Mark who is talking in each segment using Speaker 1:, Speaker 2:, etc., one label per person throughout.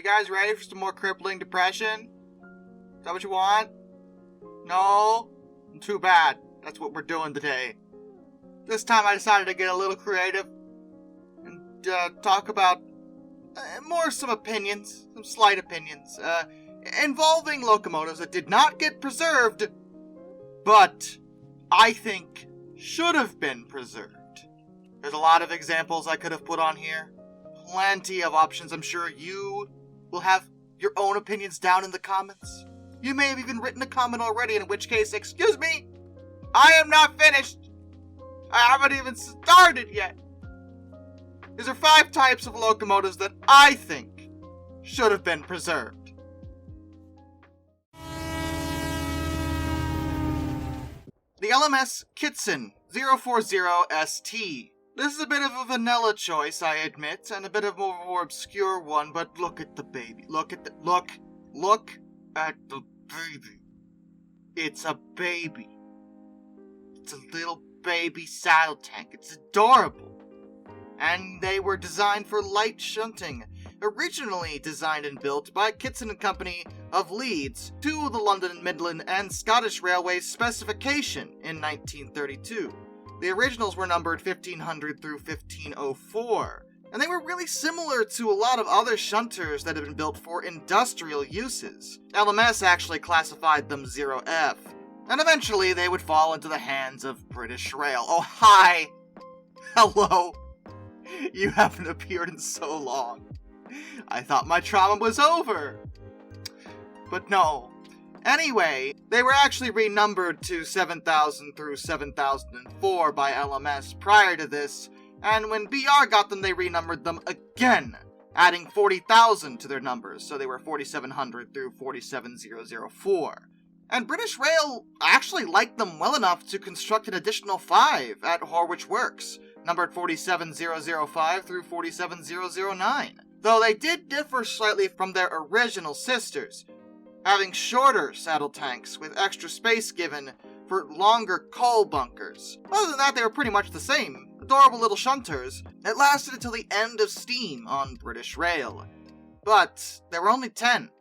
Speaker 1: guys ready for some more crippling depression? Is that what you want? No? Too bad. That's what we're doing today. This time I decided to get a little creative and talk about some opinions, some slight opinions, involving locomotives that did not get preserved, but I think should have been preserved. There's a lot of examples I could have put on here. Plenty of options. I'm sure you will have your own opinions down in the comments. You may have even written a comment already, in which case, excuse me, I am not finished. I haven't even started yet. These are 5 types of locomotives that I think should have been preserved. The LMS Kitson 040ST. This is a bit of a vanilla choice, I admit, and a bit of a more obscure one, but look at the baby. Look at the baby. It's a baby. It's a little baby saddle tank. It's adorable. And they were designed for light shunting. Originally designed and built by Kitson & Company of Leeds to the London, Midland and Scottish Railway's specification in 1932. The originals were numbered 1500 through 1504, and they were really similar to a lot of other shunters that had been built for industrial uses. LMS actually classified them 0F, and eventually they would fall into the hands of British Rail. Oh, hi! Hello! You haven't appeared in so long. I thought my trauma was over. But no. Anyway, they were actually renumbered to 7000 through 7004 by LMS prior to this, and when BR got them, they renumbered them again, adding 40,000 to their numbers, so they were 4700 through 47004. And British Rail actually liked them well enough to construct an additional 5 at Horwich Works, numbered 47005 through 47009, though they did differ slightly from their original sisters, having shorter saddle tanks with extra space given for longer coal bunkers. Other than that, they were pretty much the same. Adorable little shunters that lasted until the end of steam on British Rail. But there were only 10,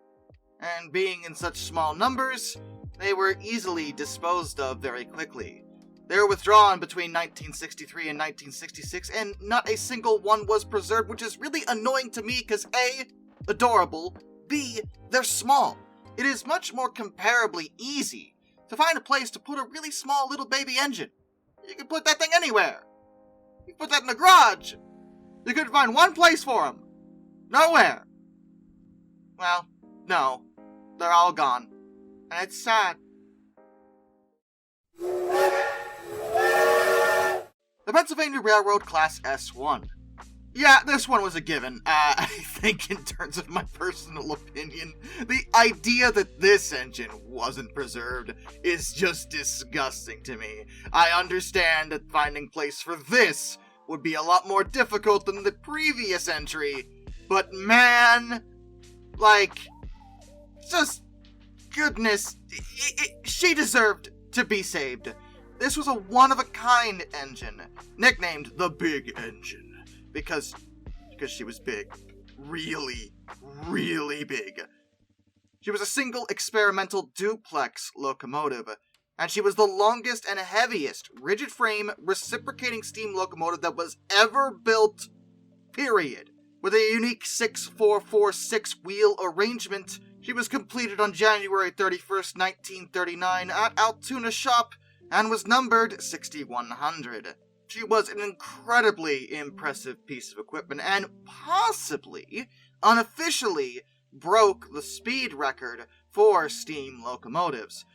Speaker 1: and being in such small numbers, they were easily disposed of very quickly. They were withdrawn between 1963 and 1966, and not a single one was preserved, which is really annoying to me because A, adorable, B, they're small. It is much more comparably easy to find a place to put a really small little baby engine. You can put that thing anywhere. You can put that in the garage. You could find one place for them. Nowhere. Well, no. They're all gone. And it's sad. The Pennsylvania Railroad Class S1. Yeah, this one was a given. I think in terms of my personal opinion, the idea that this engine wasn't preserved is just disgusting to me. I understand that finding place for this would be a lot more difficult than the previous entry, but man, just goodness, she deserved to be saved. This was a one-of-a-kind engine, nicknamed the Big Engine. Because she was big. Really, really big. She was a single experimental duplex locomotive, and she was the longest and heaviest rigid-frame reciprocating steam locomotive that was ever built, period. With a unique 6-4-4-6 wheel arrangement, she was completed on January 31st, 1939 at Altoona Shop, and was numbered 6100. She was an incredibly impressive piece of equipment and possibly, unofficially, broke the speed record for steam locomotives.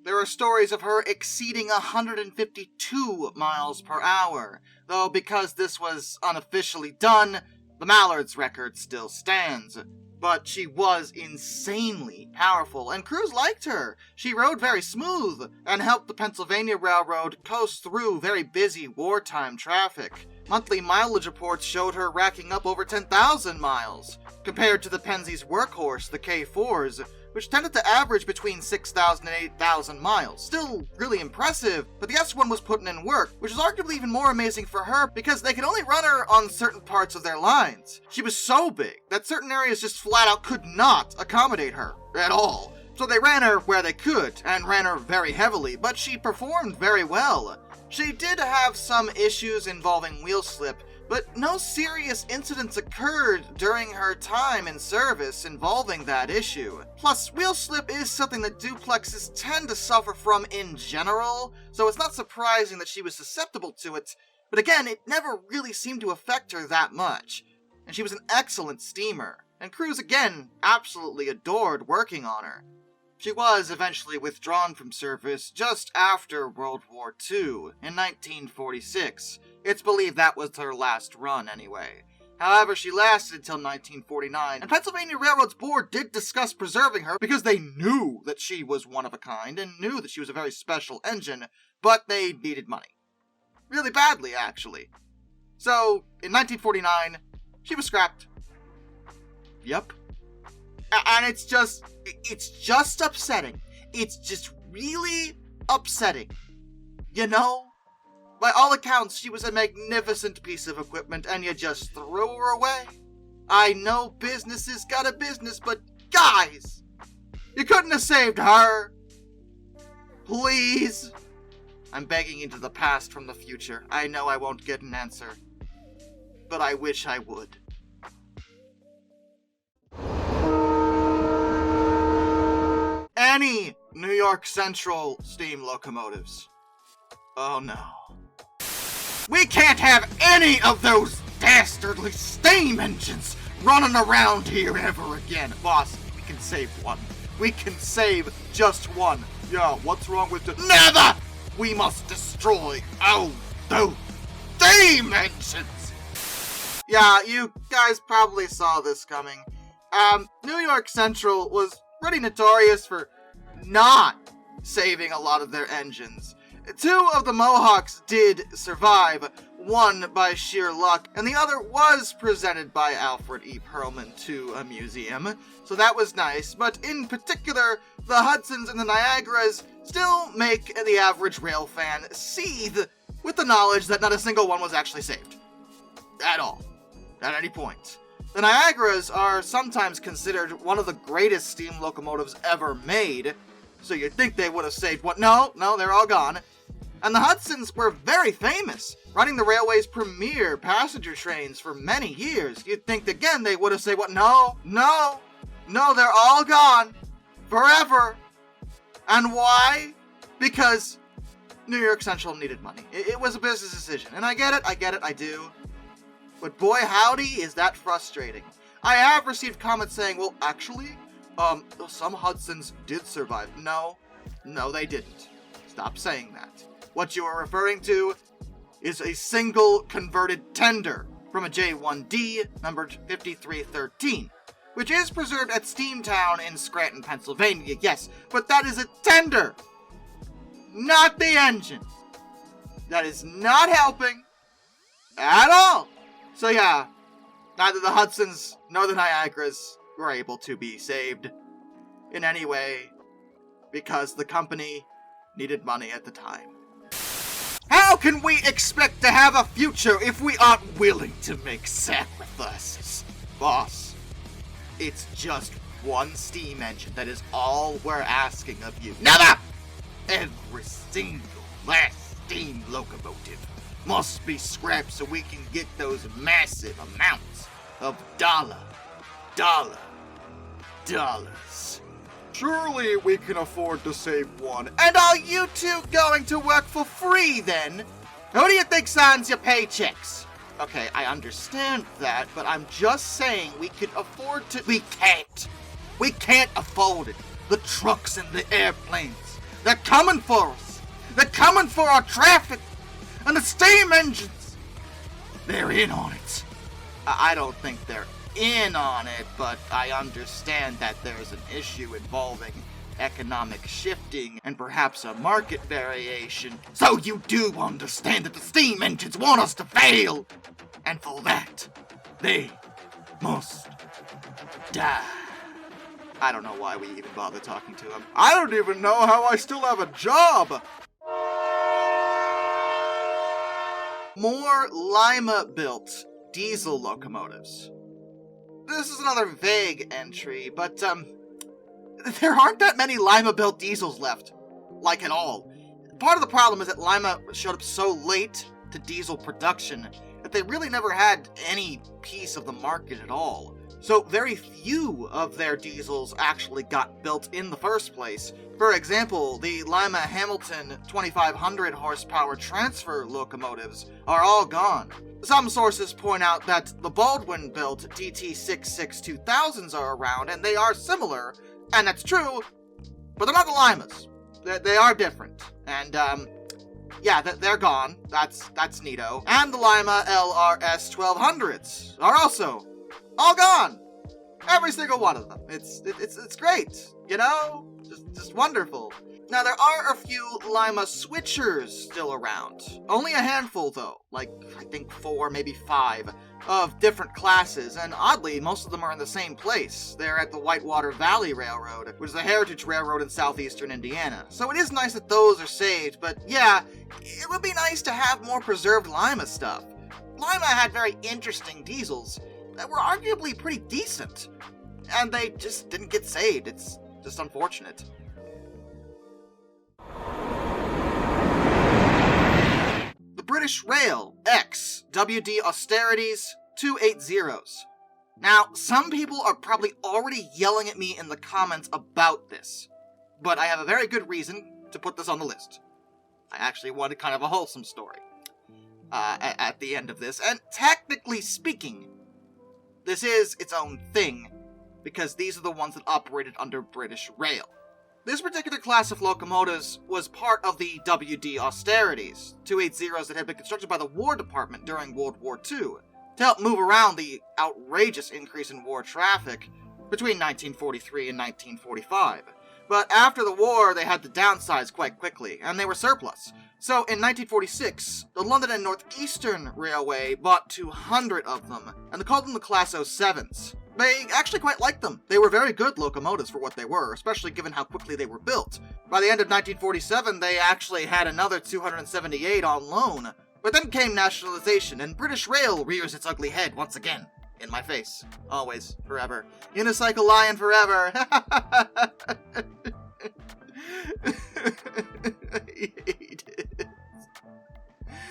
Speaker 1: There are stories of her exceeding 152 miles per hour, though because this was unofficially done, the Mallard's record still stands. But she was insanely powerful, and crews liked her. She rode very smooth, and helped the Pennsylvania Railroad coast through very busy wartime traffic. Monthly mileage reports showed her racking up over 10,000 miles, compared to the Pensie's workhorse, the K4s, which tended to average between 6,000 and 8,000 miles. Still really impressive, but the S1 was putting in work, which is arguably even more amazing for her because they could only run her on certain parts of their lines. She was so big that certain areas just flat out could not accommodate her at all. So they ran her where they could, and ran her very heavily, but she performed very well. She did have some issues involving wheel slip, but no serious incidents occurred during her time in service involving that issue. Plus, wheel slip is something that duplexes tend to suffer from in general, so it's not surprising that she was susceptible to it, but again, it never really seemed to affect her that much. And she was an excellent steamer, and crews again absolutely adored working on her. She was eventually withdrawn from service just after World War II in 1946. It's believed that was her last run anyway. However, she lasted until 1949, and Pennsylvania Railroad's board did discuss preserving her because they knew that she was one of a kind and knew that she was a very special engine, but they needed money. Really badly, actually. So, in 1949, she was scrapped. Yep. And it's just upsetting. It's just really upsetting. You know? By all accounts, she was a magnificent piece of equipment, and you just threw her away. I know business is got a business, but guys! You couldn't have saved her! Please! I'm begging into the past from the future. I know I won't get an answer. But I wish I would. Any New York Central steam locomotives. Oh no. We can't have any of those dastardly steam engines running around here ever again. Boss, we can save one. We can save just one. Yeah, what's wrong with the— Never! We must destroy all those steam engines! Yeah, you guys probably saw this coming. New York Central was pretty notorious for not saving a lot of their engines. Two of the Mohawks did survive, one by sheer luck, and the other was presented by Alfred E. Perlman to a museum, so that was nice, but in particular, the Hudsons and the Niagaras still make the average rail fan seethe with the knowledge that not a single one was actually saved. At all. At any point. The Niagaras are sometimes considered one of the greatest steam locomotives ever made, so you'd think they would have saved one. No, they're all gone. And the Hudsons were very famous, running the railway's premier passenger trains for many years. You'd think, again, they would have saved what? No, they're all gone. Forever. And why? Because New York Central needed money. It was a business decision, and I get it, I do. But boy howdy, is that frustrating. I have received comments saying, well, actually, some Hudsons did survive. No, they didn't. Stop saying that. What you are referring to is a single converted tender from a J1D, numbered 5313, which is preserved at Steamtown in Scranton, Pennsylvania, yes, but that is a tender, not the engine. That is not helping at all. So yeah, neither the Hudsons nor the Niagaras were able to be saved in any way because the company needed money at the time. How can we expect to have a future if we aren't willing to make sacrifices? Boss, it's just one steam engine. That is all we're asking of you. Never! Every single last steam locomotive must be scrapped so we can get those massive amounts of dollars. Surely we can afford to save one. And are you two going to work for free then? Who do you think signs your paychecks? Okay, I understand that, but I'm just saying we can afford to— We can't. We can't afford it. The trucks and the airplanes, they're coming for us. They're coming for our traffic. And the steam engines, they're in on it. I don't think they're in on it, but I understand that there's an issue involving economic shifting and perhaps a market variation. So you do understand that the steam engines want us to fail! And for that, they must die. I don't know why we even bother talking to him. I don't even know how I still have a job! More Lima-built diesel locomotives. This is another vague entry, but, there aren't that many Lima-built diesels left. Like, at all. Part of the problem is that Lima showed up so late to diesel production that they really never had any piece of the market at all. So very few of their diesels actually got built in the first place. For example, the Lima Hamilton 2500 horsepower transfer locomotives are all gone. Some sources point out that the Baldwin-built DT66 2000s are around, and they are similar, and that's true, but they're not the Limas. They are different, and yeah, they're gone. That's neato. And the Lima LRS 1200s are also all gone. Every single one of them. It's great, you know? Just wonderful. Now, there are a few Lima switchers still around. Only a handful, though. Like, I think 4, maybe 5, of different classes. And oddly, most of them are in the same place. They're at the Whitewater Valley Railroad, which is a heritage railroad in southeastern Indiana. So it is nice that those are saved, but yeah, it would be nice to have more preserved Lima stuff. Lima had very interesting diesels that were arguably pretty decent, and they just didn't get saved. It's just unfortunate. The British Rail X WD Austerities 280s. Now, some people are probably already yelling at me in the comments about this, but I have a very good reason to put this on the list. I actually wanted kind of a wholesome story at the end of this, and technically speaking, this is its own thing, because these are the ones that operated under British Rail. This particular class of locomotives was part of the WD Austerities, 280s that had been constructed by the War Department during World War II, to help move around the outrageous increase in war traffic between 1943 and 1945. But after the war, they had to downsize quite quickly, and they were surplus. So in 1946, the London and Northeastern Railway bought 200 of them, and they called them the Class 07s. They actually quite liked them. They were very good locomotives for what they were, especially given how quickly they were built. By the end of 1947, they actually had another 278 on loan. But then came nationalization, and British Rail rears its ugly head once again. In my face. Always. Forever. Unicycle lion forever. I hate it.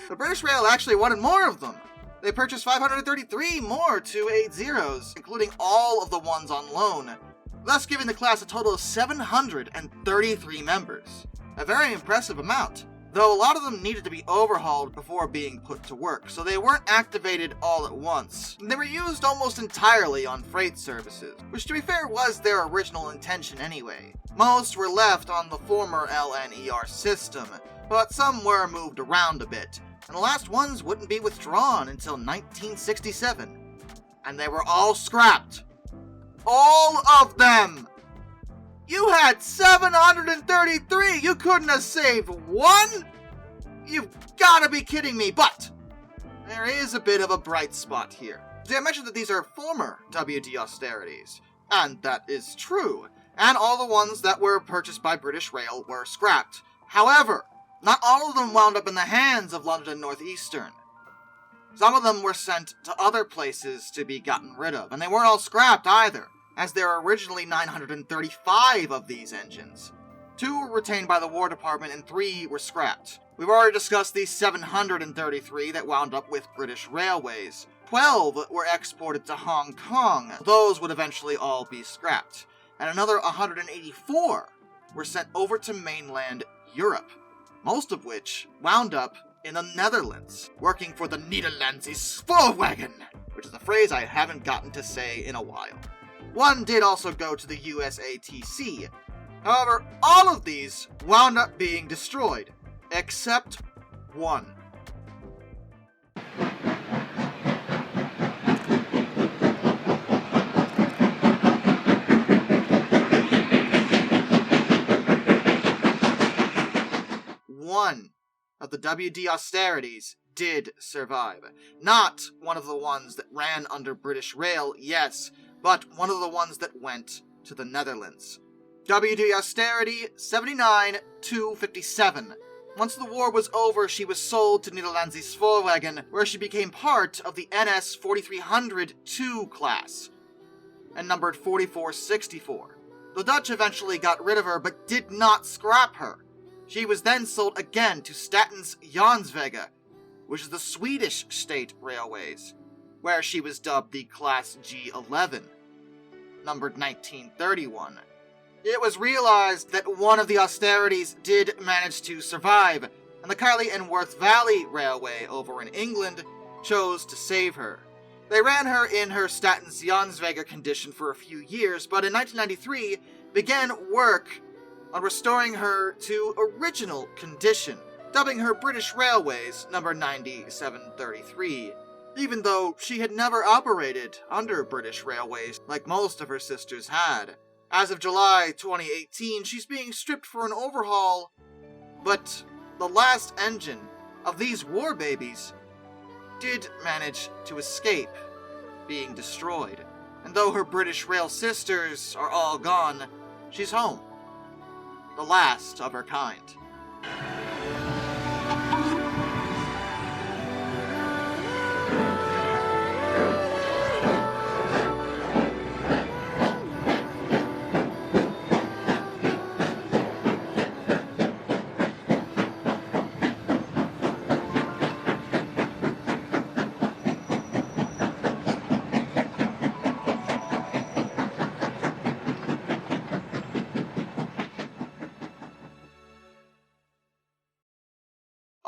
Speaker 1: The British Rail actually wanted more of them. They purchased 533 more 280s, including all of the ones on loan, thus giving the class a total of 733 members. A very impressive amount, though a lot of them needed to be overhauled before being put to work, so they weren't activated all at once. They were used almost entirely on freight services, which to be fair was their original intention anyway. Most were left on the former LNER system, but some were moved around a bit, and the last ones wouldn't be withdrawn until 1967. And they were all scrapped. All of them! You had 733! You couldn't have saved one? You've gotta be kidding me, but there is a bit of a bright spot here. See, I mentioned that these are former WD Austerities, and that is true, and all the ones that were purchased by British Rail were scrapped. However, not all of them wound up in the hands of London and Northeastern. Some of them were sent to other places to be gotten rid of, and they weren't all scrapped either, as there were originally 935 of these engines. 2 were retained by the War Department and 3 were scrapped. We've already discussed the 733 that wound up with British Railways. 12 were exported to Hong Kong. Those would eventually all be scrapped. And another 184 were sent over to mainland Europe, most of which wound up in the Netherlands, working for the Nederlandse Spoorwegen, which is a phrase I haven't gotten to say in a while. One did also go to the USATC. However, all of these wound up being destroyed, except one. of the WD Austerities did survive. Not one of the ones that ran under British Rail, yes, but one of the ones that went to the Netherlands. WD Austerity 79-57. Once the war was over, she was sold to Nederlandse Spoorwegen, where she became part of the NS 4300-2 class, and numbered 4464. The Dutch eventually got rid of her, but did not scrap her. She was then sold again to Statens Järnvägar, which is the Swedish state railways, where she was dubbed the Class G11, numbered 1931. It was realized that one of the Austerities did manage to survive, and the Kiley and Worth Valley Railway over in England chose to save her. They ran her in her Statens Järnvägar condition for a few years, but in 1993 began work on restoring her to original condition, dubbing her British Railways number 9733, even though she had never operated under British Railways like most of her sisters had. As of July 2018, she's being stripped for an overhaul, but the last engine of these war babies did manage to escape being destroyed. And though her British Rail sisters are all gone, she's home. The last of her kind.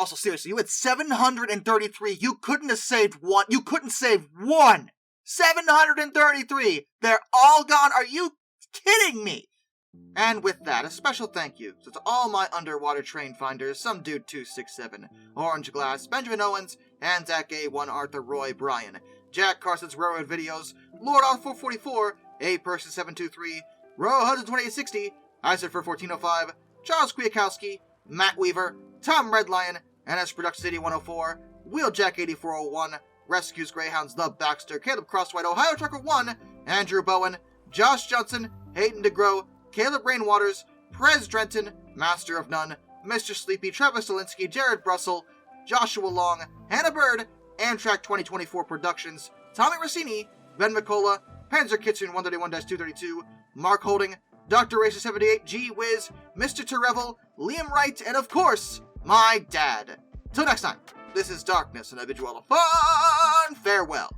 Speaker 1: Also, seriously, you had 733. You couldn't have saved one. You couldn't save one. 733. They're all gone. Are you kidding me? And with that, a special thank you to all my underwater train finders, Some Dude 267, Orange Glass, Benjamin Owens, Anzac A1, Arthur Roy, Brian, Jack Carson's Railroad Videos, Lord R444, A Person 723, Ro Hudson 2860, Isaac for 1405, Charles Kwiatkowski, Matt Weaver, Tom Red Lion, NS Productions 8104, Wheeljack 8401, Rescues Greyhounds The Baxter, Caleb Crosswhite, Ohio Trucker 1, Andrew Bowen, Josh Johnson, Hayden DeGrow, Caleb Rainwaters, Prez Drenton, Master of None, Mr. Sleepy, Travis Zielinski, Jared Brussel, Joshua Long, Hannah Bird, Amtrak 2024 Productions, Tommy Rossini, Ben McCullough, Panzer Kitchen 131-232, Mark Holding, Dr. Racer 78, G Wiz, Mr. Terrevel, Liam Wright, and of course, my dad. Till next time, this is Darkness, and I bid you all a fun farewell.